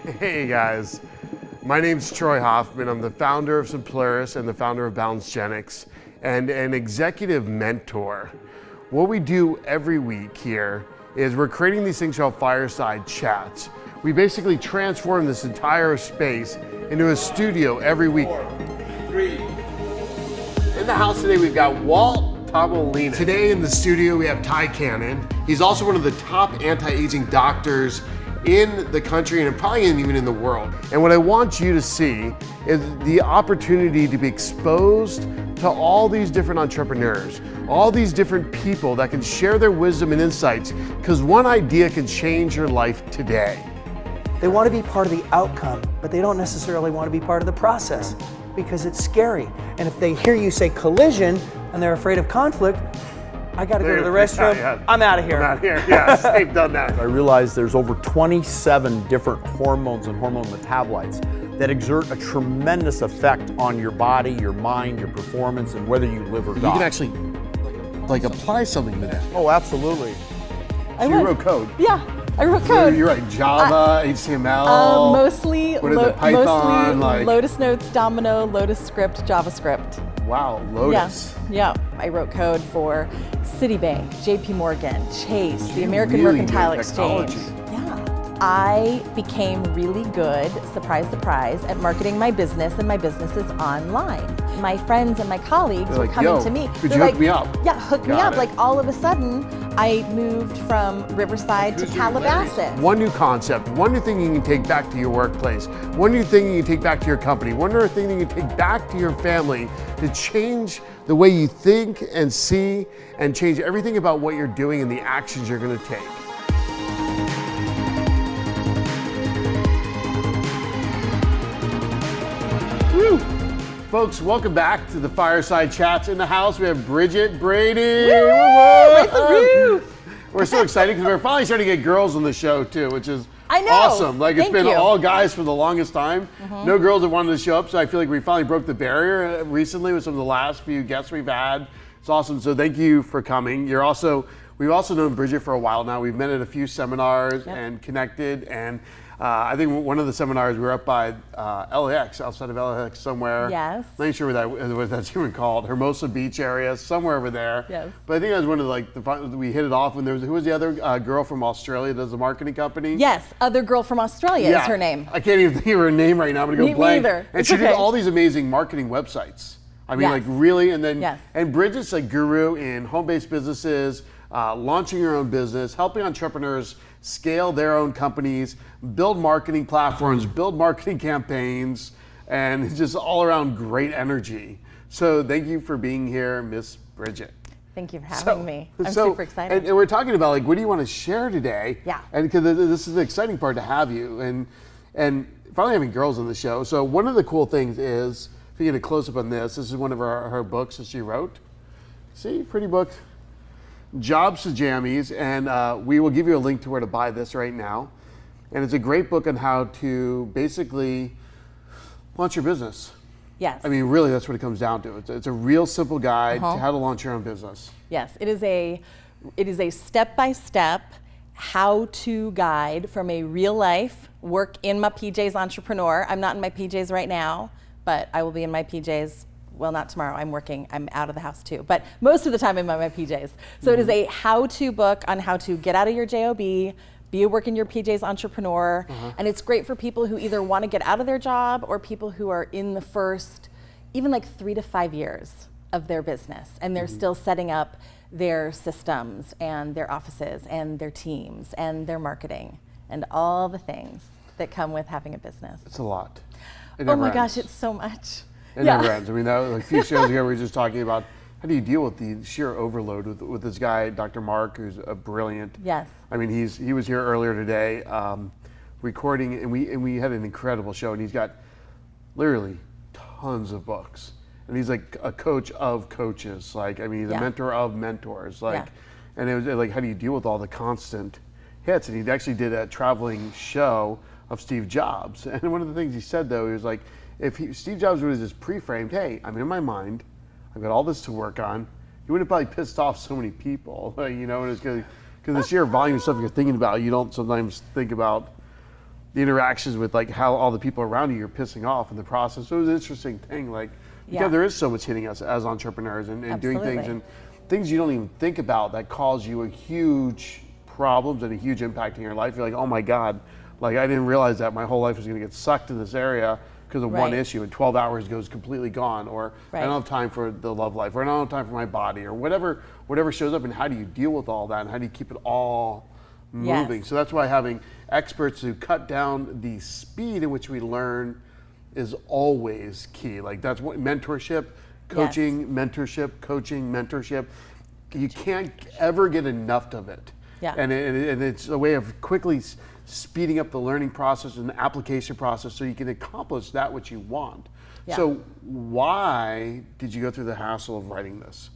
Hey guys, my name's Troy Hoffman. I'm the founder of Simplurus and the founder of Balancegenics and an executive mentor. What we do every week here is we're creating these things called Fireside Chats. We basically transform this entire space into a studio every week. 4, 3. In the house today we've got Walt Tomolina. Today in the studio we have Ty Cannon. He's also one of the top anti-aging doctors in the country and probably even in the world. And what I want you to see is the opportunity to be exposed to all these different entrepreneurs, all these different people that can share their wisdom and insights, because one idea can change your life today. They want to be part of the outcome, but they don't necessarily want to be part of the process because it's scary. And if they hear you say collision and they're afraid of conflict, I gotta go to the restroom, I'm out of here. I'm out of here, yes, they've done that. I realized there's over 27 different hormones and hormone metabolites that exert a tremendous effect on your body, your mind, your performance, and whether you live or die. You can actually like apply something to that. Oh, absolutely. So you wrote code. Yeah, I wrote code. You write Java, HTML. Mostly Python, like Lotus Notes, Domino, Lotus Script, JavaScript. Wow, Lotus. Yeah. I wrote code for Citibank, JP Morgan, Chase, the American really Mercantile good Exchange. technology. Yeah. I became really good, surprise, surprise, at marketing my business, and my business is online. My friends and my colleagues were coming to me. Could you hook me up? Yeah, hook me up. Like all of a sudden, I moved from Riverside to Calabasas. One new concept, one new thing you can take back to your workplace, one new thing you can take back to your company, one new thing you can take back to your family to change the way you think and see and change everything about what you're doing and the actions you're going to take. Woo! Folks, welcome back to the Fireside Chats. In the house, we have Bridget Brady. Raise the roof. We're so excited because we're finally starting to get girls on the show too, which is I know. awesome. Like it's Thank been you. all guys for the longest time. No girls have wanted to show up, so I feel like we finally broke the barrier recently with some of the last few guests we've had. It's awesome. So thank you for coming. We've also known Bridget for a while now. We've met at a few seminars and connected, and I think one of the seminars we were up by LAX, outside of LAX somewhere. Yes. I'm not sure what that's even called. Hermosa Beach area, somewhere over there. Yes. But I think that was one of we hit it off when who was the other girl from Australia that does the marketing company? Yes, other girl from Australia is her name. I can't even think of her name right now. I'm gonna go blank. Me either. And she did all these amazing marketing websites. I mean, like really, and then and Bridget's like guru in home-based businesses, launching your own business, helping entrepreneurs scale their own companies, build marketing platforms, build marketing campaigns, and it's just all around great energy. So thank you for being here, Miss Bridget. Thank you for having me. I'm super excited. And we're talking about like, what do you want to share today? Yeah. And because this is the exciting part to have you and finally having girls on the show. So one of the cool things is, if you get a close up on this is one of her books that she wrote. See, pretty book. Jobs to Jammies, and we will give you a link to where to buy this right now. And it's a great book on how to basically launch your business. Yes. I mean, really, that's what it comes down to. It's a real simple guide to how to launch your own business. Yes, it is a step-by-step how-to guide from a real-life work in my PJs entrepreneur. I'm not in my PJs right now, but I will be in my PJs. Well, not tomorrow, I'm working, I'm out of the house too, but most of the time I'm in my PJs. So it is a how-to book on how to get out of your JOB, be a work in your PJs entrepreneur, and it's great for people who either want to get out of their job or people who are in the first, even like 3 to 5 years of their business, and they're still setting up their systems and their offices and their teams and their marketing and all the things that come with having a business. It's a lot. Oh my gosh, it's so much. It never ends. I mean, that was like a few shows ago, we were just talking about how do you deal with the sheer overload with this guy, Dr. Mark, who's a brilliant. Yes. I mean, he was here earlier today, recording, and we had an incredible show, and he's got literally tons of books, and he's like a coach of coaches. Like, I mean, he's a mentor of mentors. Like, and it was like, how do you deal with all the constant hits? And he actually did a traveling show of Steve Jobs, and one of the things he said though, he was like, Steve Jobs was just pre-framed, hey, I'm in my mind, I've got all this to work on, he would have probably pissed off so many people, you know, and it's because the sheer volume of stuff you're thinking about, you don't sometimes think about the interactions with like how all the people around you you're pissing off in the process. So it was an interesting thing, like because there is so much hitting us as entrepreneurs and doing things and things you don't even think about that cause you a huge problems and a huge impact in your life. You're like, oh my God, like I didn't realize that my whole life was going to get sucked in this area because of one issue, and 12 hours goes completely gone, or I don't have time for the love life, or I don't have time for my body, or whatever shows up. And how do you deal with all that, and how do you keep it all moving? So that's why having experts who cut down the speed in which we learn is always key. Like that's what mentorship, coaching, mentorship. You can't ever get enough of it. And it's a way of quickly speeding up the learning process and the application process so you can accomplish that which you want. So why did you go through the hassle of writing this?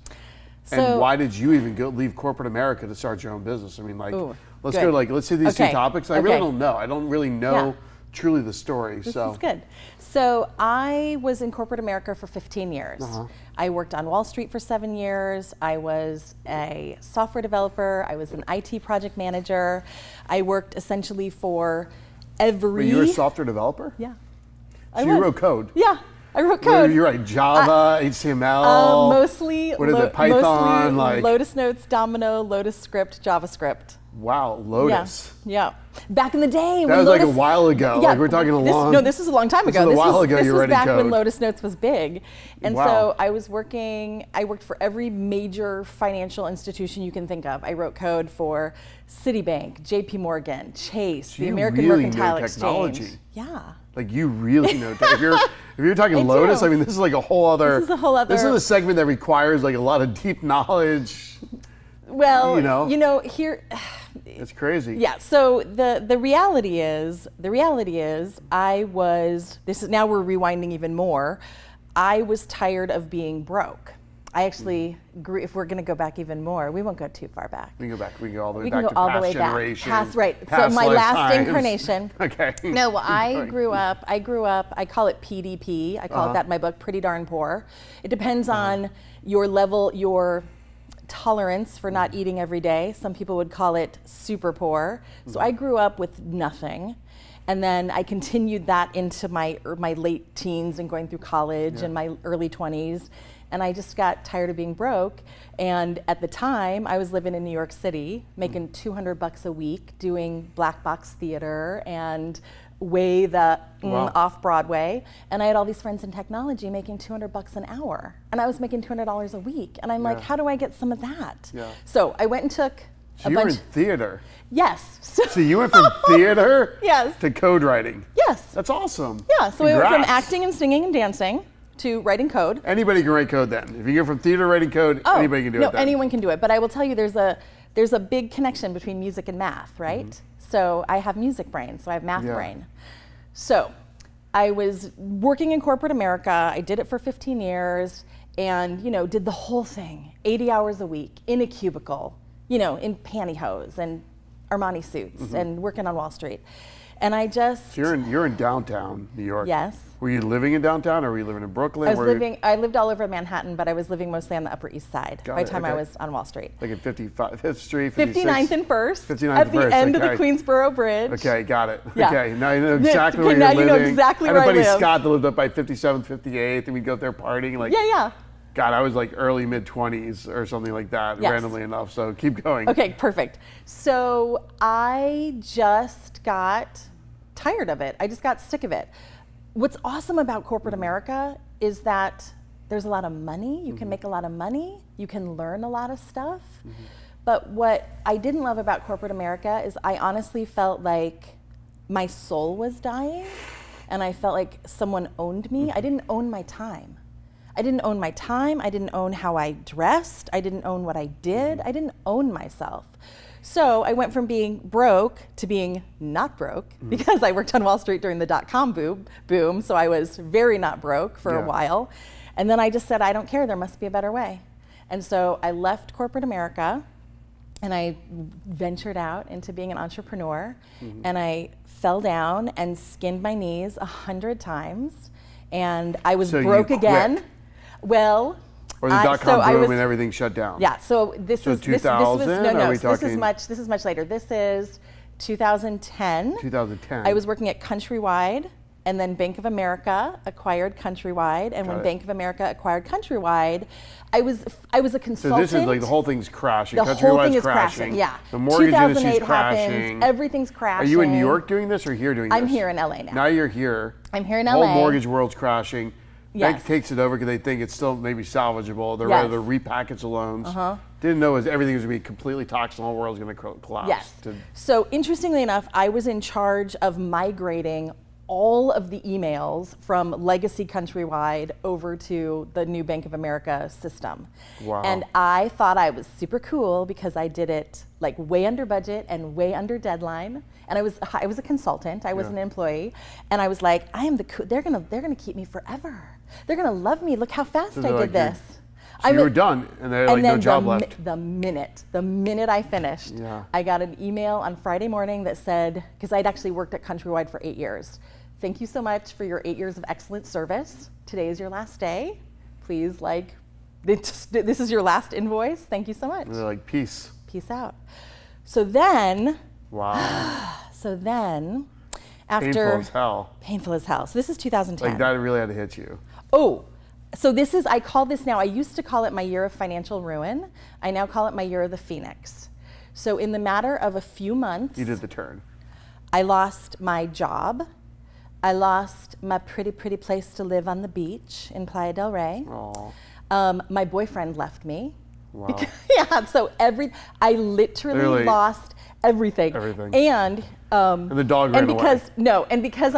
And why did you even leave corporate America to start your own business? I mean, like, let's say these two topics. I really don't know. I don't really know truly the story. This is good. So I was in corporate America for 15 years. I worked on Wall Street for 7 years. I was a software developer. I was an IT project manager. I worked essentially for every... Wait, you were a software developer? Yeah. So you wrote code? Yeah, I wrote code. You write Java, HTML? Mostly. What is it, Python? Mostly Lotus Notes, Domino, Lotus Script, JavaScript. Wow, Lotus. Yeah. Back in the day, that was Lotus, like a while ago. Like we're talking this was a long time ago. This was a while ago. This was back code. when Lotus Notes was big, and so I worked for every major financial institution you can think of. I wrote code for Citibank, JP Morgan, Chase, the American Mercantile Exchange. Yeah. Like you really know. If you're talking Lotus, I mean, this is like a whole other. This is a segment that requires like a lot of deep knowledge. Well, here. It's crazy. Yeah. So the reality is, now we're rewinding even more. I was tired of being broke. I actually grew. If we're going to go back even more, we won't go too far back. We can go back. We can go all the way we back can go to all past the way generation. Back. Past Past so my last lifetimes. incarnation. Okay. No, I grew up. I call it PDP. I call it that in my book, Pretty Darn Poor. It depends on your level, your tolerance for not eating every day. Some people would call it super poor. So I grew up with nothing. And then I continued that into my late teens and going through college and my early 20s. And I just got tired of being broke. And at the time, I was living in New York City, making $200 a week, doing black box theater and off Broadway. And I had all these friends in technology making $200 an hour. And I was making $200 a week. And I'm like, how do I get some of that? So I went and took So you were in theater? Yes. So you went from theater to code writing? Yes. That's awesome. Yeah, so I went from acting and singing and dancing to writing code. Anybody can write code then. If you go from theater to writing code, anybody can do it then. No, anyone can do it. But I will tell you there's a big connection between music and math, right? So I have music brain, so I have math brain. So I was working in corporate America. I did it for 15 years and, did the whole thing, 80 hours a week in a cubicle, in pantyhose and Armani suits and working on Wall Street. And I just... So you're in downtown New York. Yes. Were you living in downtown or were you living in Brooklyn? I lived all over Manhattan, but I was living mostly on the Upper East Side by the time I was on Wall Street. Like at 55th Street, 59th and 1st. 59th at and the 1st, end of the Queensboro Bridge. Okay, got it. Yeah. Okay, now you know exactly where you're now living. You know exactly where I live. I had a buddy Scott that lived up by 57th, 58th, and we'd go up there partying. Like, yeah. God, I was like early mid-20s or something like that, randomly enough, so keep going. Okay, perfect. So I just got tired of it. I just got sick of it. What's awesome about corporate America is that there's a lot of money. You can make a lot of money. You can learn a lot of stuff. But what I didn't love about corporate America is I honestly felt like my soul was dying and I felt like someone owned me. I didn't own my time. I didn't own my time. I didn't own how I dressed. I didn't own what I did. I didn't own myself. So I went from being broke to being not broke because I worked on Wall Street during the dot-com boom. So I was very not broke for a while. And then I just said, I don't care. There must be a better way. And so I left corporate America and I ventured out into being an entrepreneur. And I fell down and skinned my knees 100 times. And I was broke again. Well, or the dot-com boom and everything shut down. Yeah. So this is 2000. This is much later. This is 2010. 2010. I was working at Countrywide, and then Bank of America acquired Countrywide, and when Bank of America acquired Countrywide, I was a consultant. So this is like the whole thing's crashing. The whole thing is crashing. Yeah. The mortgage industry's 2008 crashing. happens. Everything's crashing. Are you in New York doing this or here doing this? I'm here in LA now. Now you're here. I'm here in The LA. whole mortgage world's crashing. Yes. Bank takes it over because they think it's still maybe salvageable. They're Yes. ready to repackage the loans. Didn't know everything was going to be completely toxic. The whole world's going to collapse. Yes. So interestingly enough, I was in charge of migrating all of the emails from legacy Countrywide over to the new Bank of America system. Wow. And I thought I was super cool because I did it like way under budget and way under deadline. And I was a consultant. I was an employee, and I was like, I am the cool. They're gonna keep me forever. They're gonna love me. Look how fast I did like, this. So you were done, and they're like, no job left. The minute I finished, I got an email on Friday morning that said, because I'd actually worked at Countrywide for 8 years. Thank you so much for your 8 years of excellent service. Today is your last day. Please, this is your last invoice. Thank you so much. And they're like, peace. Peace out. So then, wow. After Painful as hell. Painful as hell. So this is 2010. Like that really had to hit you. Oh, so I call this now, I used to call it my year of financial ruin. I now call it my year of the Phoenix. So in the matter of a few months, You did the turn. I lost my job. I lost my pretty place to live on the beach in Playa del Rey. Aw. My boyfriend left me. Wow. So I literally lost everything. Everything. And the dog ran away. Because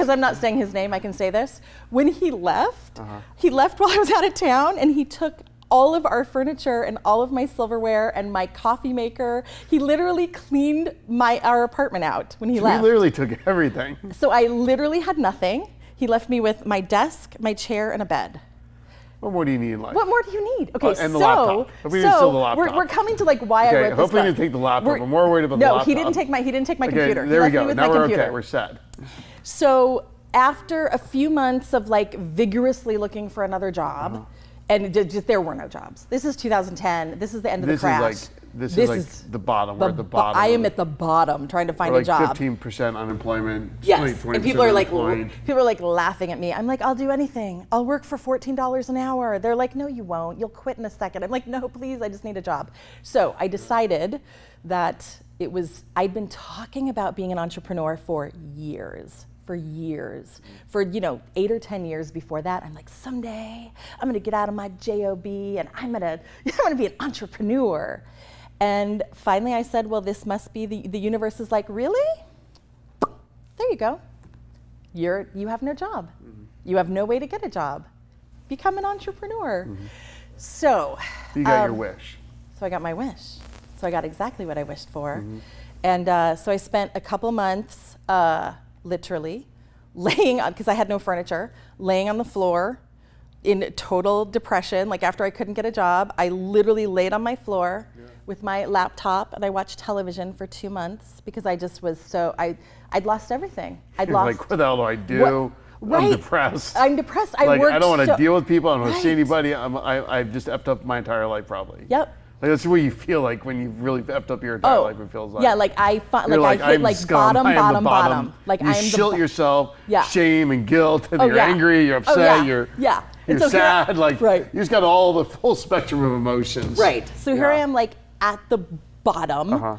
I'm not saying his name, I can say this. When he left, Uh-huh. he left while I was out of town, and he took all of our furniture and all of my silverware and my coffee maker. He literally cleaned our apartment out when he left. He literally took everything. So I literally had nothing. He left me with my desk, my chair, and a bed. What more do you need in life? What more do you need? Okay, and the laptop. Hopefully you didn't steal the laptop. We're coming to why I wrote this. Hopefully you didn't take the laptop. I'm more worried about the laptop. No, he didn't take my computer. There we go. He left me with Now my we're computer. okay. We're set. So after a few months of vigorously looking for another job, and there were no jobs. This is 2010. This is the end of the crash. This is the bottom. We're at the bottom. I am at the bottom trying to find a job. 15% unemployment. Yes, 20% and people are unemployed. laughing at me. I'm like, I'll do anything. I'll work for $14 an hour. They're like, no, you won't. You'll quit in a second. I'm like, no, please, I just need a job. So I decided that I'd been talking about being an entrepreneur for years. For 8 or 10 years before that, I'm like, someday I'm gonna get out of my job and I'm gonna be an entrepreneur. And finally I said, well, this must be the universe is like, really? There you go. You have no job. You have no way to get a job. Become an entrepreneur. So You got your wish. So I got my wish. So I got exactly what I wished for. And so I spent a couple months literally laying on, because I had no furniture, laying on the floor in total depression. Like after I couldn't get a job, I literally laid on my floor with my laptop and I watched television for 2 months because I just was I'd lost everything. I'd You're lost. like, what the hell do I do? Right. I'm depressed. I'm depressed. I worked don't want to deal with people. I don't want to see Right. anybody. I've just effed up my entire life probably. Yep. Like that's what you feel like when you've really effed up your entire life. It feels like. Yeah, I hit I'm scum. bottom, I am the bottom. Like you I am shilt yourself, Yeah. shame and guilt, and Oh, you're yeah. angry, you're upset, you're And so sad. right. You just got all the full spectrum of emotions. Right. So here I am, at the bottom.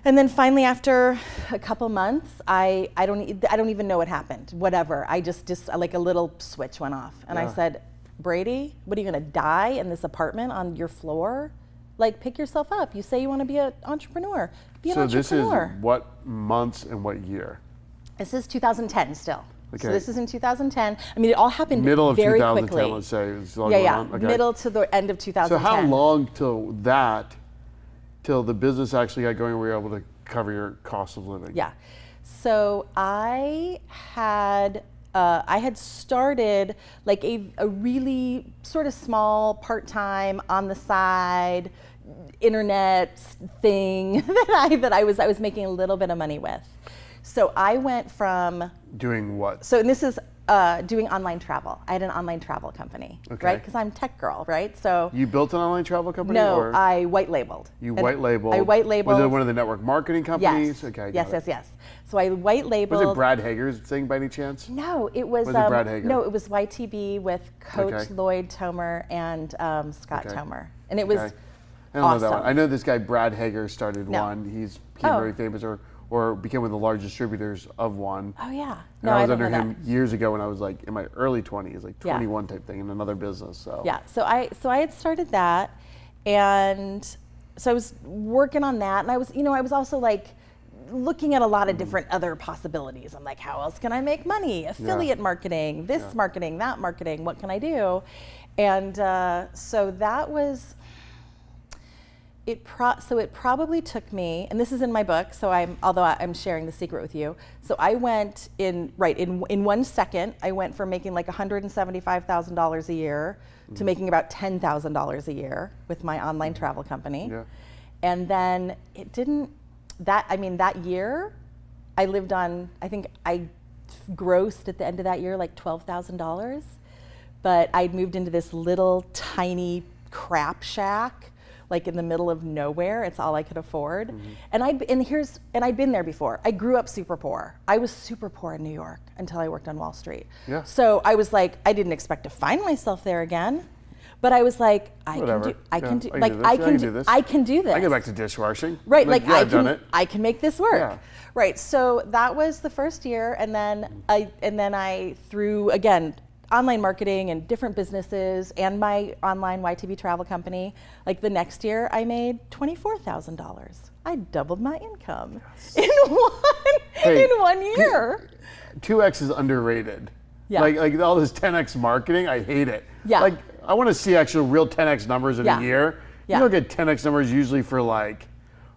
And then finally, after a couple months, I don't even know what happened. Whatever. I just like a little switch went off, and I said, Brady, what are you gonna die in this apartment on your floor? Pick yourself up. You say you want to be an entrepreneur. Be an entrepreneur. So this is what months and what year? This is 2010 still. Okay. So this is in 2010. I mean, it all happened Middle of very 2010, quickly. let's say. It's all Yeah, going yeah. on? Okay. Middle to the end of 2010. So how long till the business actually got going where you were able to cover your cost of living? Yeah. So I had started a really sort of small part-time on the side internet thing that I was making a little bit of money with. So I went from Doing what? So and this is doing online travel. I had an online travel company, Okay. right? Because I'm tech girl, right? So You built an online travel company? no, or? I white labeled. You And white labeled. I white labeled. Was it one of the network marketing companies? Yes. Okay. Yes, got it. yes. So I white labeled. Was it Brad Hager's thing by any chance? No, it was. Was it Brad Hager? No, it was YTB with Coach Okay. Lloyd Tomer and Scott Okay. Tomer, and it was Okay. I don't know that one. awesome. I know this guy Brad Hager started No. one. He's became Oh. very famous, or became one of the large distributors of one. Oh yeah. And No, I I was don't under know him years ago when I was like in my early 20s, like Yeah. 21 type thing in another business. So Yeah. So I had started that, and so I was working on that, and I was also like looking at a lot of different other possibilities. I'm like, how else can I make money? Affiliate marketing, this marketing, that marketing. What can I do? And so that was. It probably took me, and this is in my book, so although I'm sharing the secret with you. So I went in 1 second, I went from making like $175,000 a year to making about $10,000 a year with my online travel company. Yeah. And then that year, I lived on, I think I grossed at the end of that year like $12,000, but I'd moved into this little tiny crap shack, like in the middle of nowhere. It's all I could afford. And I'd been there before. I grew up super poor. I was super poor in New York until I worked on Wall Street. Yeah. So I was like, I didn't expect to find myself there again, but I was like, I can do this. I can do this. I go back to dishwashing. Right, like I've done it. I can make this work. Yeah. Right. So that was the first year, and then I through again online marketing and different businesses and my online YTB travel company. Like the next year, I made $24,000. I doubled my income in one year. 2X is underrated. Yeah. Like all this 10X marketing, I hate it. Yeah. Like I want to see actual real 10X numbers in Yeah. a year. Yeah. You don't get 10X numbers usually for like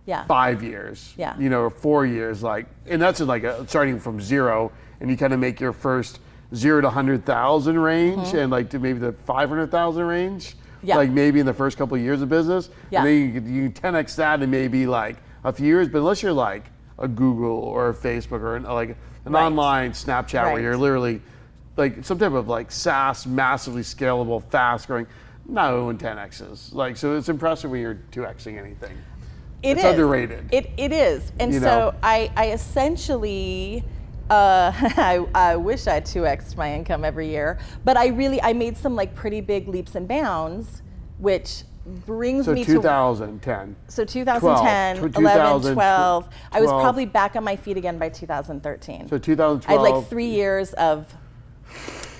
Yeah. 5 years. Yeah. Or 4 years. And that's like starting from zero, and you kind of make your first 0 to 100,000 range, and like to maybe the 500,000 range. Yeah. Like maybe in the first couple of years of business. Yeah. And then you 10X that in maybe like a few years, but unless you're like a Google or a Facebook or an Right. online Snapchat where Right. you're literally like some type of like SaaS, massively scalable, fast growing, no one 10Xs. So it's impressive when you're 2Xing anything. It's underrated. It is. And You so know? I essentially, I wish I 2x'd my income every year, but I made some like pretty big leaps and bounds, which brings So me 2010. So 2010, 11, 12. I was 12. probably back on my feet again by 2013. So 2012. I had like 3 years of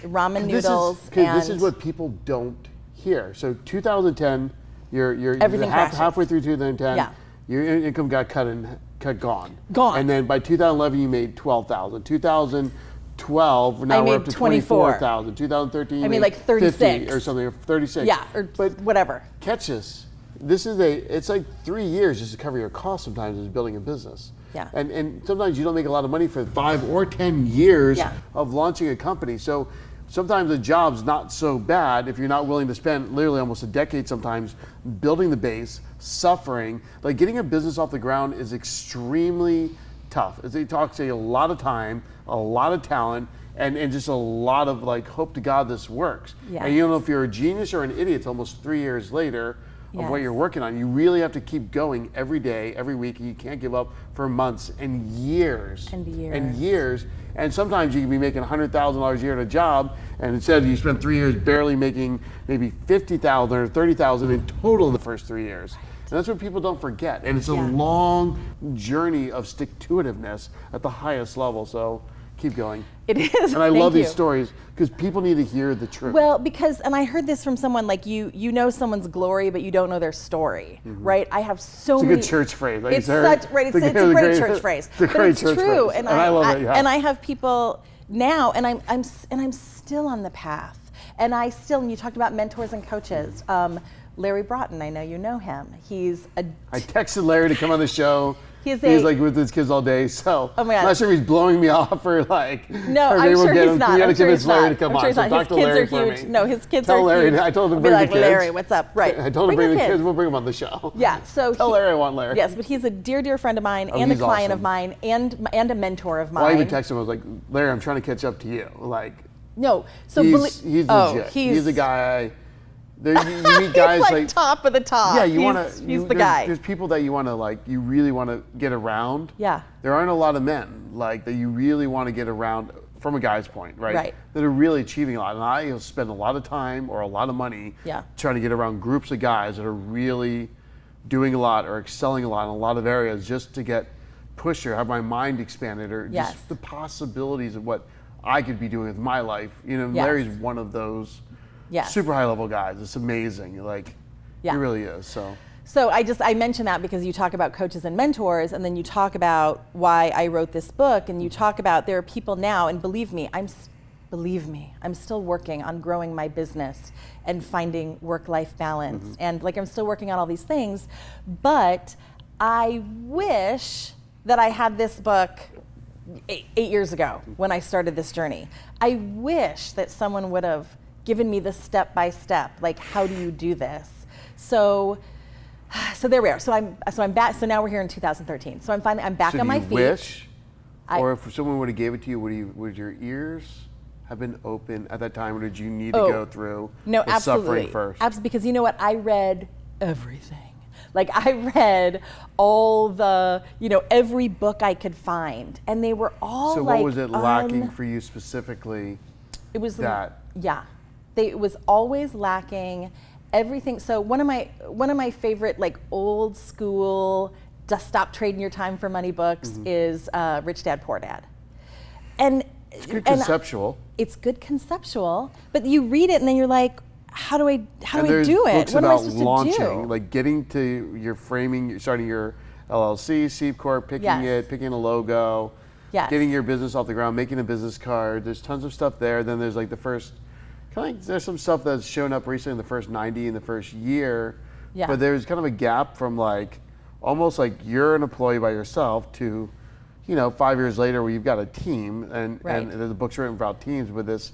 ramen noodles. This is what people don't hear. So 2010, you're Everything crashes. halfway through 2010. Yeah. Your income got gone. Gone. And then by 2011, you made 12,000. 2012, now I we're made up to 24. 24,000. 2013, I made like 36 50 or something, or 36. Yeah, or whatever. Catch this. It's like 3 years just to cover your costs sometimes as building a business. Yeah. And sometimes you don't make a lot of money for 5 or 10 years Yeah. of launching a company. So sometimes a job's not so bad if you're not willing to spend literally almost a decade sometimes building the base, suffering. Like getting a business off the ground is extremely tough. It takes a lot of time, a lot of talent, and just a lot of like hope to God this works. Yeah. And you don't know if you're a genius or an idiot. It's almost 3 years later of what Yes. you're working on. You really have to keep going every day, every week, and you can't give up for months and years. And years. And years. And sometimes you can be making $100,000 a year at a job, and instead you spend 3 years barely making maybe $50,000 or $30,000 in total in the first 3 years. And that's what people don't forget. And it's a Yeah. long journey of stick-to-itiveness at the highest level. So keep going. It is. And I Thank love you. these stories because people need to hear the truth. Well, because, and I heard this from someone, like you know someone's glory, but you don't know their story, right? I have so It's a many. good church phrase. Like It's you said. such, right, it's a great church phrase. It's a But great it's church true, phrase. and I love it, yeah. And I have people now, and I'm still on the path. And you talked about mentors and coaches. Larry Broughton, I know you know him. He's a I texted Larry to come on the show. He's like with his kids all day, so Oh my God. I'm not sure if he's blowing me off or like. No, or I'm maybe we'll sure get he's him. not. We gotta I'm sure convince he's Larry not. to come I'm on. sure he's So not. talk His to kids Larry are for huge. me. No, his kids Tell are Larry, huge. I told him to I'll bring be the like, kids. Larry, what's up? Right. I told him to bring the kids. We'll bring them on the show. Yeah. So Tell Larry I want Larry. Yes, but he's a dear friend of mine, and a he's client awesome. of mine, and a mentor of mine. Well, I even texted him. I was like, Larry, I'm trying to catch up to you. Like, No, so he's legit. He's the guy. You meet guys he's like top of the top. Yeah, he's the guy. There's people that you want to like. You really want to get around. Yeah. There aren't a lot of men like that. You really want to get around from a guy's point, right? Right. That are really achieving a lot. And I spend a lot of time or a lot of money. Yeah. Trying to get around groups of guys that are really doing a lot or excelling a lot in a lot of areas, just to get pushed or have my mind expanded, or Yes. just the possibilities of what I could be doing with my life. You know, Yes. Larry's one of those. Yes. Super high level guys. It's amazing. Like, Yeah. he really is. So I mention that because you talk about coaches and mentors, and then you talk about why I wrote this book, and you talk about there are people now, and believe me, I'm still working on growing my business and finding work-life balance, and like I'm still working on all these things, but I wish that I had this book 8 years ago when I started this journey. I wish that someone would have given me the step-by-step, like, how do you do this? So there we are. So I'm back. So now we're here in 2013. So I'm back on my feet. Wish, or if someone would have gave it to you, would your ears have been open at that time, or did you need to go through the suffering first? Absolutely, because you know what? I read everything. Like, I read all the, every book I could find, and they were all so like. what was it lacking for you specifically? It was that. Yeah, it was always lacking everything. So one of my favorite, like, old school, just stop trading your time for money books is Rich Dad Poor Dad, and it's good conceptual. It's good conceptual, but you read it and then you're like, how do I do it? Books what am I about supposed launching, to do? like getting to your framing, starting your LLC, C Corp, picking a logo, getting your business off the ground, making a business card. There's tons of stuff there. Then there's like the first, there's some stuff that's shown up recently in the first 90 in the first year. Yeah. But there's kind of a gap from like, almost like you're an employee by yourself to, 5 years later where you've got a team and the book's written about teams with this.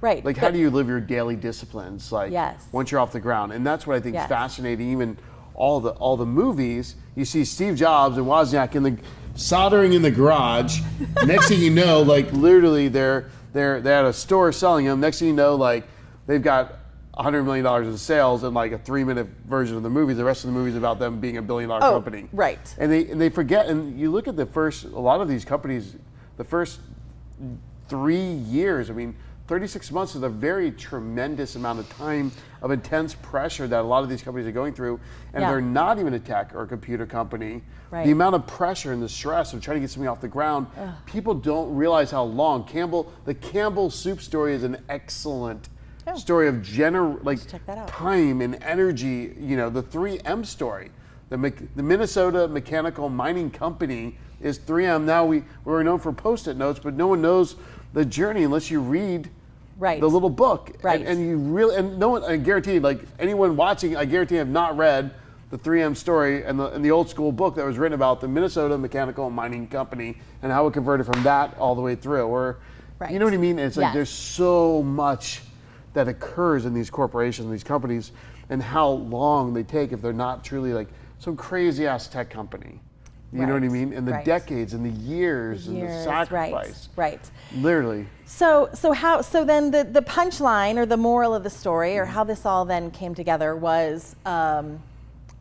Right. Like, how do you live your daily disciplines? Like, once you're off the ground, and that's what I think is fascinating. Even all the movies, you see Steve Jobs and Wozniak soldering in the garage. Next thing you know, like literally, they're at a store selling them. Next thing you know, like they've got $100 million in sales in like a 3-minute version of the movie. The rest of the movie is about them being a $1 billion company. Right. And they forget. And you look at a lot of these companies, the first 3 years. I mean. 36 months is a very tremendous amount of time of intense pressure that a lot of these companies are going through, and they're not even a tech or a computer company. Right. The amount of pressure and the stress of trying to get something off the ground, people don't realize how long. The Campbell soup story is an excellent story of time and energy. The 3M story. The Minnesota Mechanical Mining Company is 3M. Now we're known for Post-it notes, but no one knows the journey unless you read the little book. Right. And you really, and no one, I guarantee, like anyone watching, I guarantee have not read the 3M story and the old school book that was written about the Minnesota Mechanical Mining Company and how it converted from that all the way through. Or, you know what I mean? It's like there's so much that occurs in these corporations, these companies, and how long they take if they're not truly like some crazy ass tech company. You know what I mean? And the decades and the years and the sacrifice. Right. Literally. So then the punchline or the moral of the story or how this all then came together was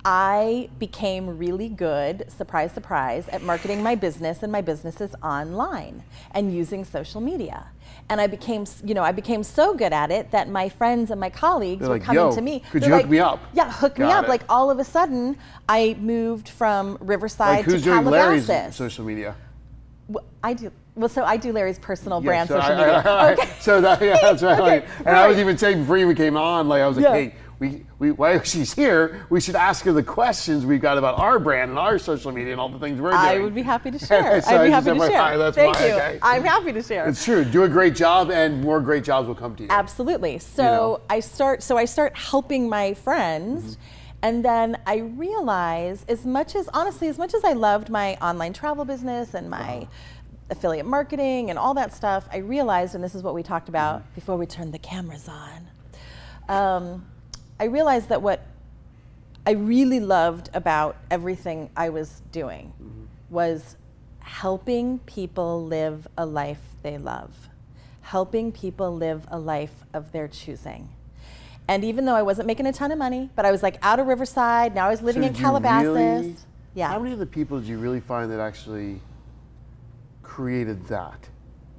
I became really good, surprise, surprise, at marketing my business, and my business is online and using social media. And I became so good at it that my friends and my colleagues were coming to me. Could you hook me up? Yeah, hook me up. Like all of a sudden, I moved from Riverside to Calabasas. Who's doing Larry's social media? I do. Well, so I do Larry's personal brand social media. Okay. So that's right. And I was even saying before you came on, like I was like, hey, while she's here, we should ask her the questions we've got about our brand and our social media and all the things we're doing. I would be happy to share. I'd be happy to share. Thank you. Okay. I'm happy to share. It's true. Do a great job, and more great jobs will come to you. Absolutely. So I start helping my friends, and then I realize as much as I loved my online travel business and my affiliate marketing and all that stuff, I realized, and this is what we talked about before we turned the cameras on. I realized that what I really loved about everything I was doing was helping people live a life they love, helping people live a life of their choosing. And even though I wasn't making a ton of money, but I was like out of Riverside, now I was living in did you Calabasas. really- Yeah. How many of the people did you really find that actually created that?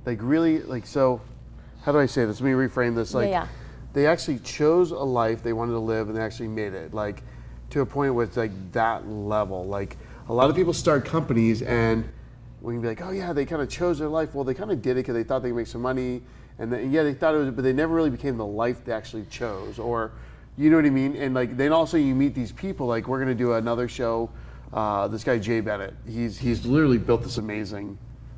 Like really, like, so, how do I say this? Let me reframe this. Like, yeah. they actually chose a life they wanted to live and they actually made it. Like, to a point where it's like that level. Like, a lot of people start companies and we can be like, oh yeah, they kind of chose their life. Well, they kind of did it because they thought they could make some money. And then, yeah, they thought it was, but they never really became the life they actually chose. Or, you know what I mean? And like, then also you meet these people, like we're gonna do another show, this guy, Jay Bennett, he's literally built this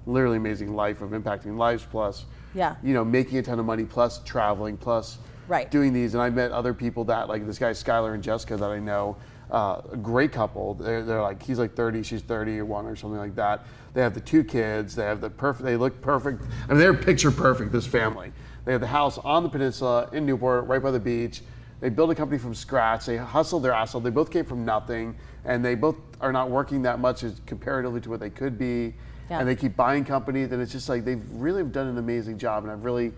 literally amazing life of impacting lives plus, Yeah. you know, making a ton of money plus traveling plus Right. doing these. And I met other people that, like this guy, Skylar and Jessica that I know, a great couple. They're like, he's like 30, she's 31 or something like that. They have the 2 kids. They have they look perfect. I mean, they're picture perfect, this family. They have the house on the peninsula in Newport, right by the beach. They built a company from scratch. They hustled their ass off. They both came from nothing, and they both are not working that much as comparatively to what they could be. Yeah. And they keep buying companies, and it's just like they've really done an amazing job, and I've really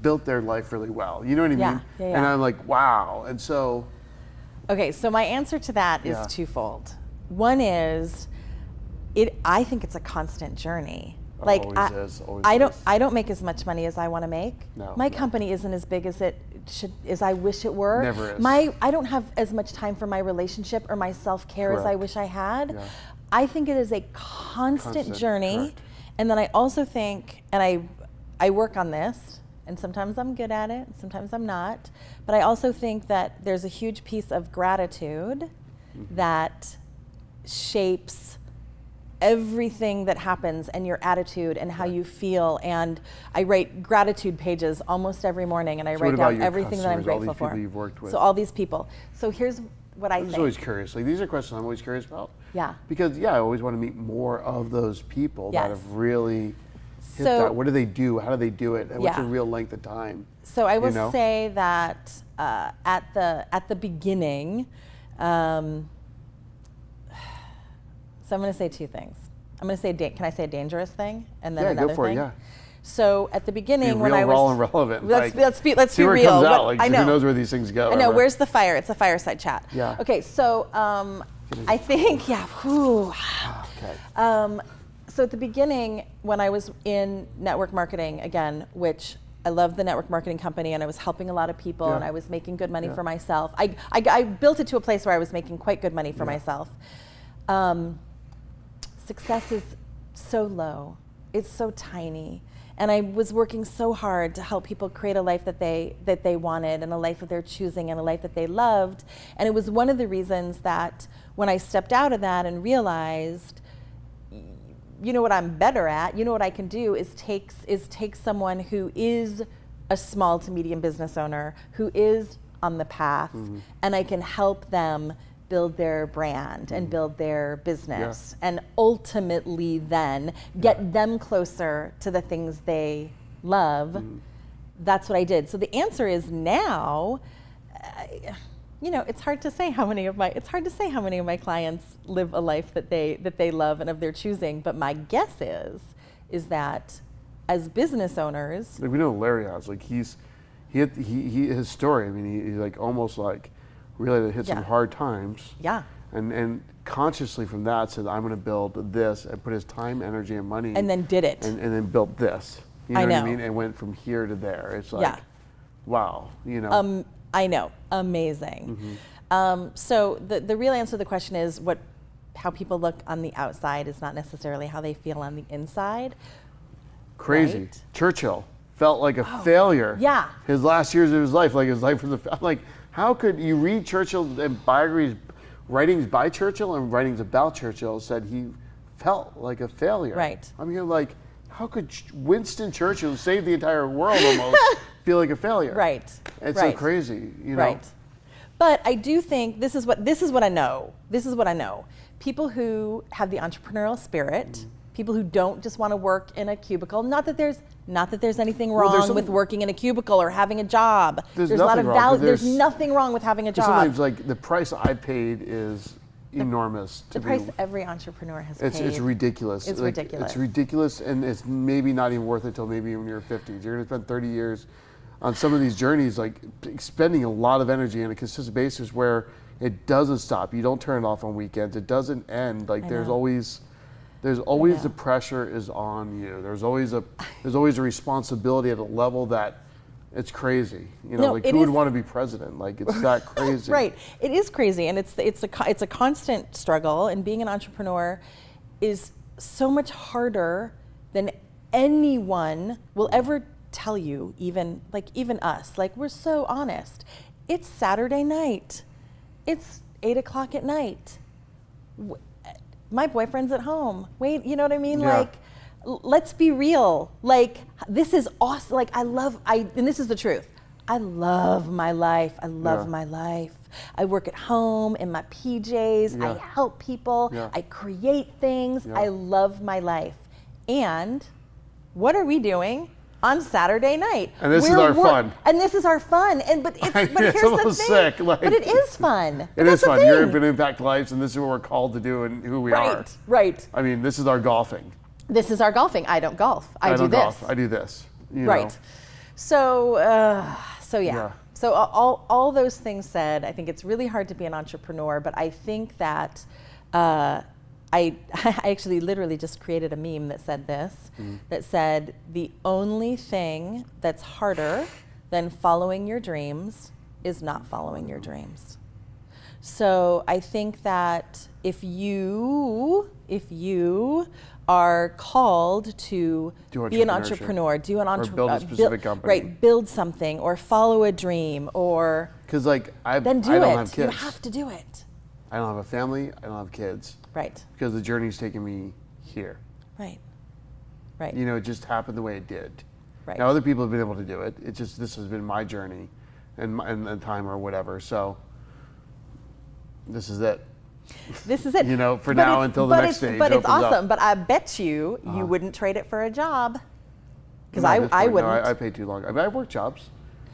built their life really well. You know what I mean? Yeah, yeah, And yeah. I'm like, wow. And so, Okay, so my answer to that is Yeah. twofold. One is, I think it's a constant journey. Always is, always is. I don't make as much money as I want to make. No, my no. company isn't as big as as I wish it were. Never is. I don't have as much time for my relationship or my self-care as I Correct. wish I had. Yeah. I think it is a constant journey. correct. And then I also think, and I work on this, and sometimes I'm good at it, and sometimes I'm not, but I also think that there's a huge piece of gratitude that shapes everything that happens and your attitude and how you feel. And I write gratitude pages almost every morning, and I So write what about down your everything that I'm customers, all these grateful for. people you've worked with? So all these people. So here's what I I'm just think. always curious. Like, these are questions I'm always curious about. Yeah. Because, yeah, I always want to meet more of those people that Yes. have really hit So- that. What do they do? How do they do it? And what's Yeah. the real length of time? So I will You know? say that at the beginning, so I'm going to say 2 things. I'm going to say, can I say a dangerous thing and then Yeah, another go for thing? it, yeah. So at the beginning, Be when real, I was raw, and relevant. let's Like, be see where real. it comes out. What- Like, I know. who knows where these things go? I know. ever. Where's the fire? It's a fireside chat. Yeah. Okay. So I think whew. Okay. So at the beginning, when I was in network marketing again, which I love the network marketing company, and I was helping a lot of people, Yeah. and I was making good money Yeah. for myself. I built it to a place where I was making quite good money for Yeah. myself. Success is so low. It's so tiny. And I was working so hard to help people create a life that they wanted, and a life of their choosing, and a life that they loved. And it was one of the reasons that when I stepped out of that and realized, you know what I'm better at, you know what I can do is take someone who is a small to medium business owner, who is on the path, and I can help them build their brand and build their business, and ultimately then get them closer to the things they love. That's what I did. So the answer is now, you know, it's hard to say how many of my clients live a life that they love and of their choosing. But my guess is that as business owners, Like, we know Larry has, like, his story, I mean, he like almost like really hit some Yeah. hard times. yeah, And consciously from that said, I'm going to build this, and put his time, energy, and money. and then did it. and then built this. You know I what I know. mean? And went from here to there. It's like, Yeah. wow, you know. I know, amazing. So the real answer to the question is how people look on the outside is not necessarily how they feel on the inside. Crazy. right. Churchill felt like a failure. yeah. His last years of his life, like his life was I'm like, how could you read Churchill's and biographies, writings by Churchill and writings about Churchill, said he felt like a failure. Right. I mean, like, how could Winston Churchill, who saved the entire world almost, feel like a failure? Right. It's right. so crazy, you know? Right. But I do think this is what I know. This is what I know. People who have the entrepreneurial spirit, people who don't just want to work in a cubicle. Not that there's anything Well, wrong with working in a cubicle or having a job. There's a lot nothing of wrong, but there's there's- nothing wrong with having a job. Sometimes, like, the price I paid is enormous. The price every entrepreneur has paid. It's ridiculous. It's ridiculous. It's ridiculous, and it's maybe not even worth it until maybe when you're 50s. You're going to spend 30 years on some of these journeys, like spending a lot of energy on a consistent basis where it doesn't stop. You don't turn it off on weekends. It doesn't end. Like there's always the pressure is on you. There's always a responsibility at a level that it's crazy. You know, like who would want to be president? Like it's that crazy. Right. It is crazy, and it's a constant struggle. And being an entrepreneur is so much harder than anyone will ever tell you. Even us. Like we're so honest. It's Saturday night. It's 8 o'clock at night. My boyfriend's at home. Wait, you know what I mean? Yeah. Like, let's be real. Like, this is awesome. Like, and this is the truth. I love my life. I love my life. I work at home in my PJs. I help people. I create things. I love my life. And what are we doing on Saturday night? And this is our fun. And this is our fun. But here's the thing. Sick. Like, but it is fun. It is fun. You're going to impact lives, and this is what we're called to do and who we are. Right. I mean, this is our golfing. This is our golfing. I don't golf. I do don't this. Golf. I do this. You right. know. So yeah. So all those things said, I think it's really hard to be an entrepreneur, but I think that I actually literally just created a meme that said this, that said, the only thing that's harder than following your dreams is not following your dreams. So I think that if you are called to be an entrepreneur, or build a specific company, right? Build something or follow a dream, or because like I don't have kids. You have to do it. I don't have a family. I don't have kids. Right. Because the journey's taken me here. Right. Right. You know, it just happened the way it did. Right. Now other people have been able to do it. It's just this has been my journey, and the time or whatever. So this is it. This is it. You know, for now until the next stage. But it's awesome. Up. But I bet you wouldn't trade it for a job. Because I wouldn't. No, I paid too long. I mean, I've worked jobs.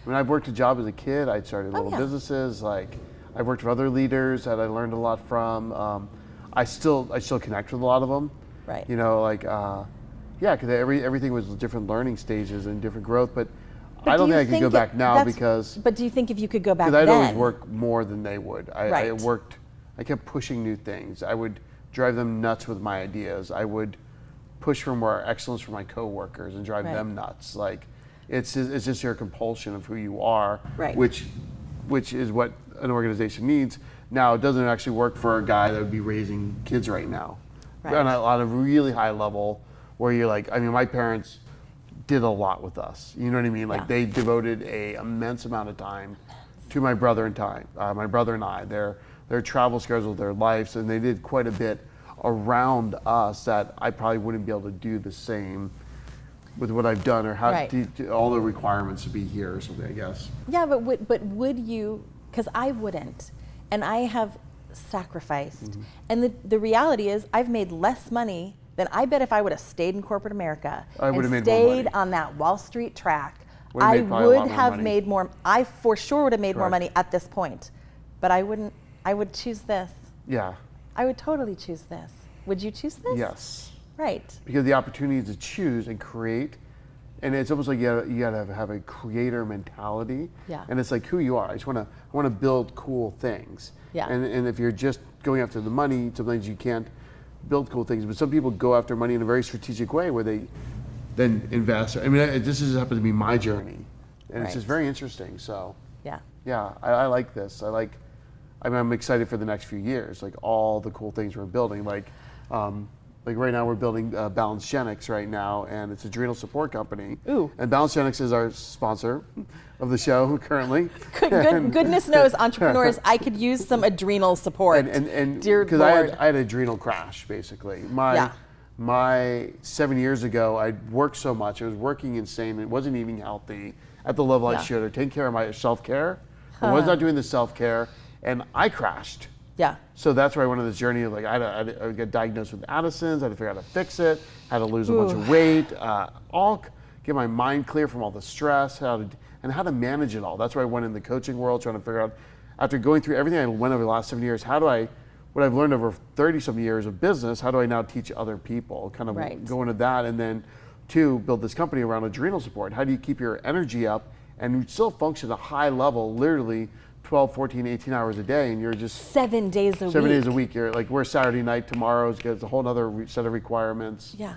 I mean, I've worked a job as a kid. I started little businesses. Like, I've worked with other leaders that I learned a lot from. I still connect with a lot of them. Right. You know, like, because everything was different learning stages and different growth. But I don't think I could go back now because. But do you think if you could go back then? Because I'd always work more than they would. I kept pushing new things. I would drive them nuts with my ideas. I would push for more excellence for my coworkers and drive them nuts. Like, it's just your compulsion of who you are, which is what an organization needs. Now, it doesn't actually work for a guy that would be raising kids right now. On a really high level where you're like, I mean, my parents did a lot with us. You know what I mean? Like, they devoted a immense amount of time to my brother and I. Their travel schedule, their lives, and they did quite a bit around us that I probably wouldn't be able to do the same with what I've done or how all the requirements to be here or something, I guess. Yeah, but would you, because I wouldn't, and I have sacrificed, and the reality is I've made less money than I bet if I would have stayed in corporate America and stayed on that Wall Street track, I would have made more, I for sure would have made more money at this point, but I wouldn't. I would choose this. Yeah. I would totally choose this. Would you choose this? Yes. Right. Because the opportunity to choose and create, and it's almost like you gotta have a creator mentality. Yeah. And it's like who you are. I want to build cool things. Yeah. And if you're just going after the money, sometimes you can't build cool things. But some people go after money in a very strategic way where they then invest. I mean, this has happened to be my journey, and it's just very interesting. So. Yeah. Yeah, I like this. I'm excited for the next few years, like all the cool things we're building. Like right now we're building Balanced Genetics right now, and it's an adrenal support company. Ooh. And Balanced Genetics is our sponsor of the show currently. Goodness knows, entrepreneurs, I could use some adrenal support. And dear because Lord. I had adrenal crash basically. My 7 years ago, I worked so much. I was working insane. It wasn't eating healthy at the level I should, or taking care of my self-care. I was not doing the self-care. And I crashed. Yeah. So that's where I went on this journey of like, I got diagnosed with Addison's, I had to figure out how to fix it, had to lose a bunch of weight, get my mind clear from all the stress, how to manage it all. That's where I went in the coaching world, trying to figure out, after going through everything I went over the last 7 years, how do I what I've learned over 30-some years of business, how do I now teach other people? Kind of Right. go into that, and then 2, build this company around adrenal support. How do you keep your energy up and still function at a high level, literally 12, 14, 18 hours a day, and you're just 7 days a week. 7 days a week. You're like, we're Saturday night, tomorrow's got a whole other set of requirements. Yeah.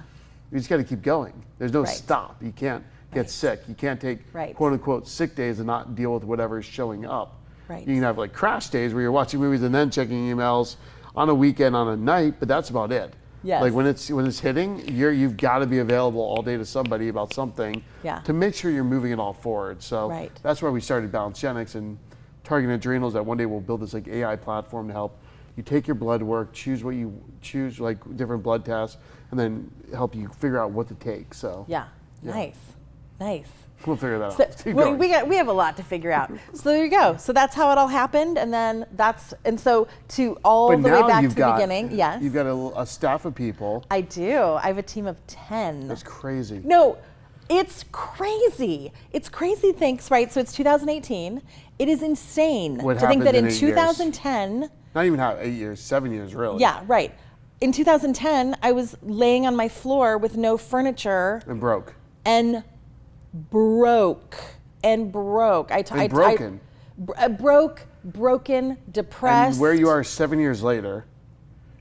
You just got to keep going. There's no Right. stop. You can't get sick. You can't take Right. quote unquote sick days and not deal with whatever is showing up. Right. You can have like crash days where you're watching movies and then checking emails on a weekend, on a night, but that's about it. Yes. Like when it's hitting, you've got to be available all day to somebody about something Yeah. to make sure you're moving it all forward. So Right. that's why we started Balanced Genics and Targeting Adrenals, that one day we'll build this like AI platform to help you take your blood work, choose what you choose, like different blood tests, and then help you figure out what to take. So Yeah. Yeah. Nice. we'll figure that So out. Keep we, going. we have a lot to figure out. So there you go. So that's how it all happened, and then so to all But the way now back you've to the got- beginning. Yes, You've got a staff of people. I do. I have a team of 10. That's crazy. No, it's crazy. It's crazy. Thanks. Right. So it's 2018. It is insane What to think that happened in in 8 years? 2010. Not even 8 years, 7 years, really. Yeah. Right. In 2010, I was laying on my floor with no furniture And broke. and broke. Broken. Broken, depressed. And where you are 7 years later,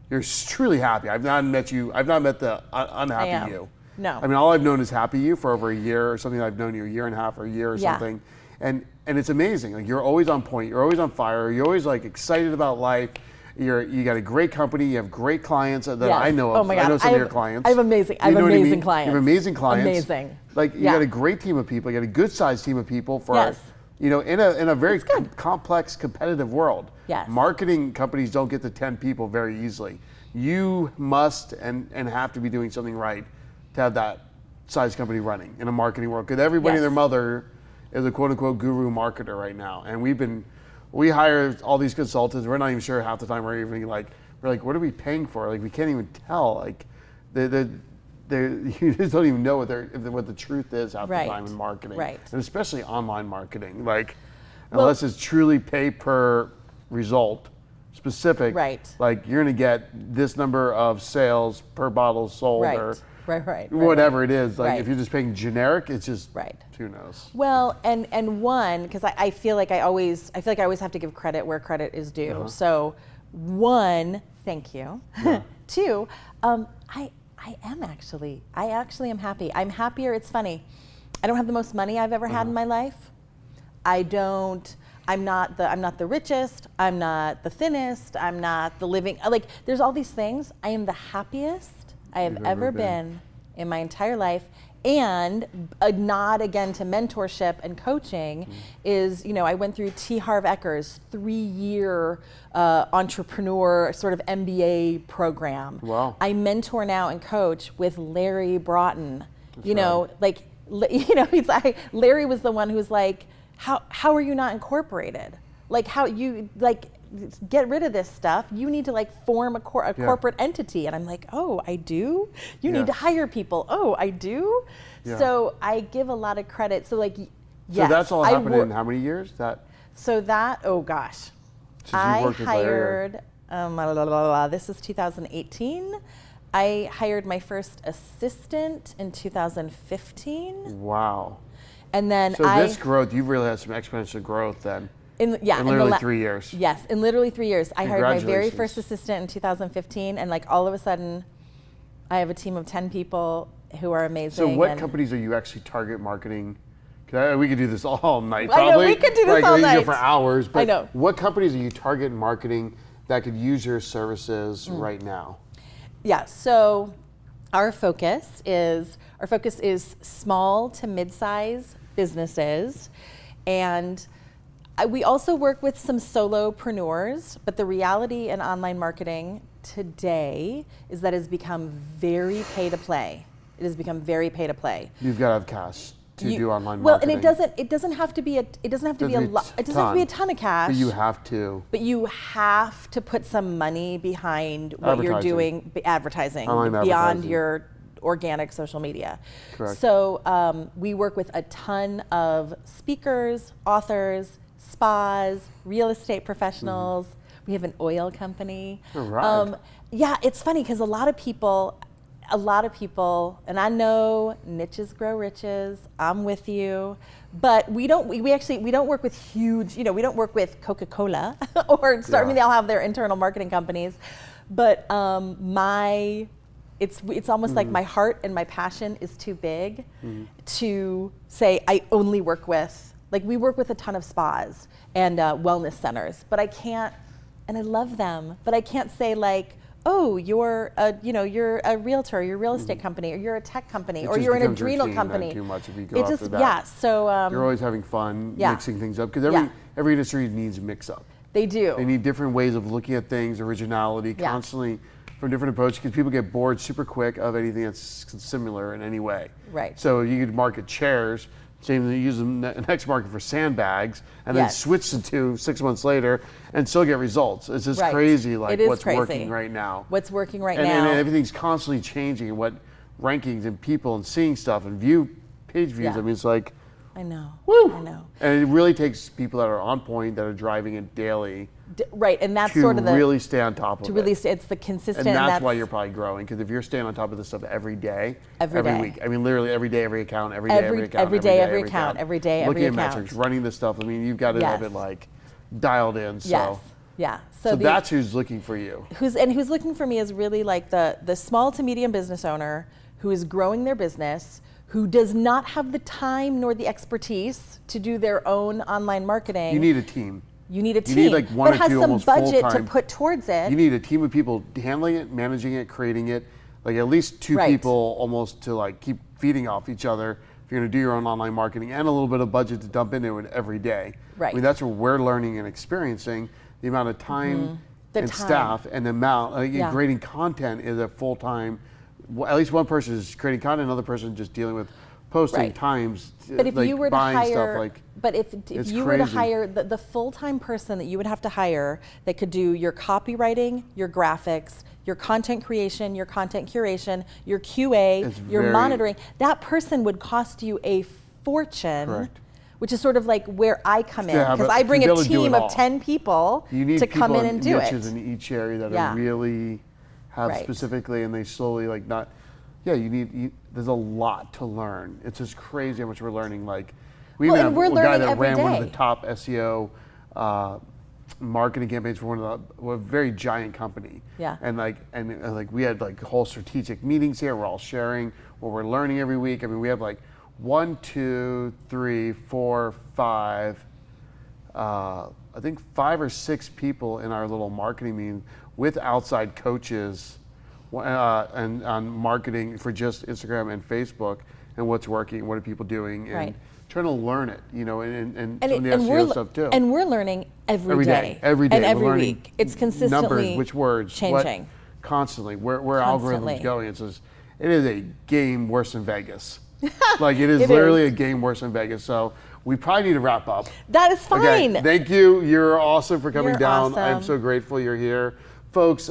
you're truly happy. I've not met the unhappy am. you. No. I mean, all I've known is happy you for over a year or something. I've known you a year and a half or a year or Yeah. something. And it's amazing. Like you're always on point. You're always on fire. You're always like excited about life. You got a great company. You have great clients that Yes. I know of. Oh my God. I know some I of have- your clients. I have amazing- I You have know what I amazing mean? clients. You have amazing clients. Amazing. Like you Yeah. got a great team of people. You got a good sized team of people for Yes. in a very complex, competitive world. Yes. Marketing companies don't get to 10 people very easily. You must and have to be doing something right to have that size company running in a marketing world. Because everybody and Yes. their mother is a quote unquote guru marketer right now. And we hire all these consultants. We're not even sure half the time we're like, what are we paying for? Like we can't even tell. Like you just don't even know what the truth is half Right. the time in marketing. Right. And especially online marketing. Like unless it's truly pay per result specific. Right. Like you're gonna get this number of sales per bottle sold Right. or Right. whatever it is. Like Right. if you're just paying generic, it's just Right. who knows. Well, and one, because I feel like I always have to give credit where credit is due. Uh-huh. So, one, thank you. Yeah. 2, I actually am happy. I'm happier. It's funny. I don't have the most money I've ever had in my life. I'm not the richest. I'm not the thinnest. I'm not the living. Like there's all these things. I am the happiest I have ever been in my entire life. And a nod again to mentorship and coaching is, I went through T. Harv Eker's 3-year entrepreneur sort of MBA program. Wow. I mentor now and coach with Larry Broughton. Larry was the one who was like, how are you not incorporated? Like how you get rid of this stuff. You need to form a corporate entity. And I'm like, oh, I do? You need to hire people. Oh, I do? Yeah. So I give a lot of credit. So yes. So that's all happened in how many years? Oh gosh. Since you've I worked with Larry? hired, this is 2018. I hired my first assistant in 2015. Wow. And then So this growth, you've really had some exponential growth then. in literally 3 years. Yes, in literally 3 years. I hired my very Congratulations. first assistant in 2015, and all of a sudden, I have a team of 10 people who are amazing. So what and companies are you actually target marketing? We could do this all night, I know, probably. we could do this all we could night. for hours. But I know. What companies are you target marketing that could use your services right now? Yeah, so our focus is small to mid-size businesses, and we also work with some solopreneurs, but the reality in online marketing today is that it's become very pay to play. It has become very pay to play. You've got to have cash to do online Well, marketing. and it doesn't have to be a lot. It doesn't have to be a ton of cash. But you have to. But you have to put some money behind what you're doing, advertising, Online beyond advertising. your organic social media. Correct. So we work with a ton of speakers, authors, spas, real estate professionals. We have an oil company. All right. Yeah, it's funny because a lot of people, and I know niches grow riches. I'm with you, but we don't work with huge. We don't work with Coca-Cola or Star. I mean, they all have their internal marketing companies, but it's almost like my heart and my passion is too big to say I only work with. Like, we work with a ton of spas and wellness centers, but I can't. And I love them, but I can't say like, oh, you're a realtor, you're a real estate company, or you're a tech company, or you're an adrenal company. Too much if you go after that. Yeah. So you're always having fun mixing things up because every industry needs a mix up. They do. They need different ways of looking at things, originality, constantly from different approaches, because people get bored super quick of anything that's similar in any way. Right. So you could market chairs. Same thing, use them next market for sandbags, and then switch the two 6 months later, and still get results. It's just crazy, like what's working right now. What's working right now, now, and everything's constantly changing. And what rankings and people and seeing stuff and page views. I mean, it's like, I know. Woo! I know. And it really takes people that are on point, that are driving it daily. Right, and that's to sort of the really stay on top of it. To really stay, it's the consistent. And that's why you're probably growing, because if you're staying on top of this stuff every day, every week, I mean, literally every day, every account, every day, every account, every day, every account, every day, every looking account. at metrics, running this stuff. I mean, you've got to have it like dialed in. So. Yes. Yeah. So that's who's looking for you. Who's looking for me is really like the small to medium business owner who is growing their business, who does not have the time nor the expertise to do their own online marketing. You need a team. You need a team, you need like one but or has two some almost budget full-time. to put towards it. You need a team of people handling it, managing it, creating it, like at least two people almost to like keep feeding off each other if you're going to do your own online marketing, and a little bit of budget to dump into it every day. Right. I mean, that's what we're learning and experiencing. The amount of time and staff and the amount, creating content is a full-time, at least one person is creating content, another person just dealing with posting times, but if like you were to buying hire, stuff, like, but if you were to hire the full-time person that you would have to hire that could do your copywriting, your graphics, your content creation, your content curation, your QA, your monitoring, that person would cost you a fortune. Correct. Which is sort of like where I come in, because I bring a team of 10 people to come in and do it. You need people in each area that are really have specifically, and they slowly like not. Yeah, there's a lot to learn. It's just crazy how much we're learning. Like, we even have a guy that ran one of the top SEO marketing campaigns for a very giant company. Yeah. And we had like whole strategic meetings here. We're all sharing what we're learning every week. I mean, we have like 1, 2, 3, 4, 5. I think 5 or 6 people in our little marketing meeting with outside coaches. And on marketing for just Instagram and Facebook, and what's working, what are people doing, and trying to learn it, and some of the SEO stuff too. And we're learning every day, and every week. It's consistently numbers, which words, changing, constantly. Where algorithms going? It is a game worse than Vegas. Like it is literally a game worse than Vegas. So we probably need to wrap up. That is fine. Okay, thank you. You're awesome for coming down. Awesome. I'm so grateful you're here. Folks,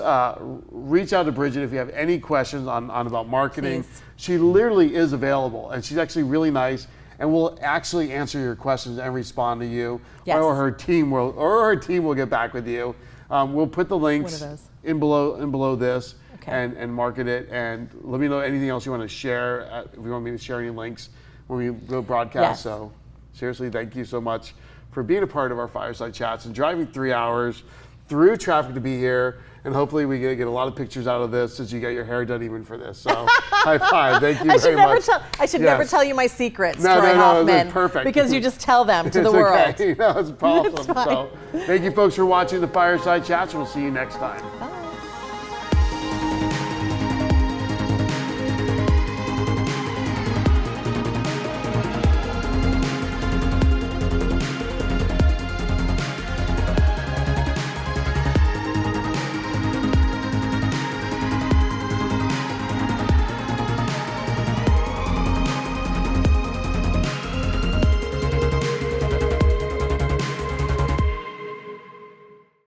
reach out to Bridget if you have any questions on about marketing. Please. She literally is available, and she's actually really nice, and will actually answer your questions and respond to you. Yes. Or her team will get back with you. We'll put the links in below this and market it. And let me know anything else you want to share. If you want me to share any links when we go broadcast. Yes. So seriously, thank you so much for being a part of our Fireside Chats and driving 3 hours through traffic to be here, and hopefully we get a lot of pictures out of this since you got your hair done even for this. So high five, thank you very much. I should never tell you my secrets, Troy Hoffman. Hoffman. It's perfect. Because you just tell them to the world. Okay. No, it's awesome. So thank you folks for watching the Fireside Chats, and we'll see you next time. Bye.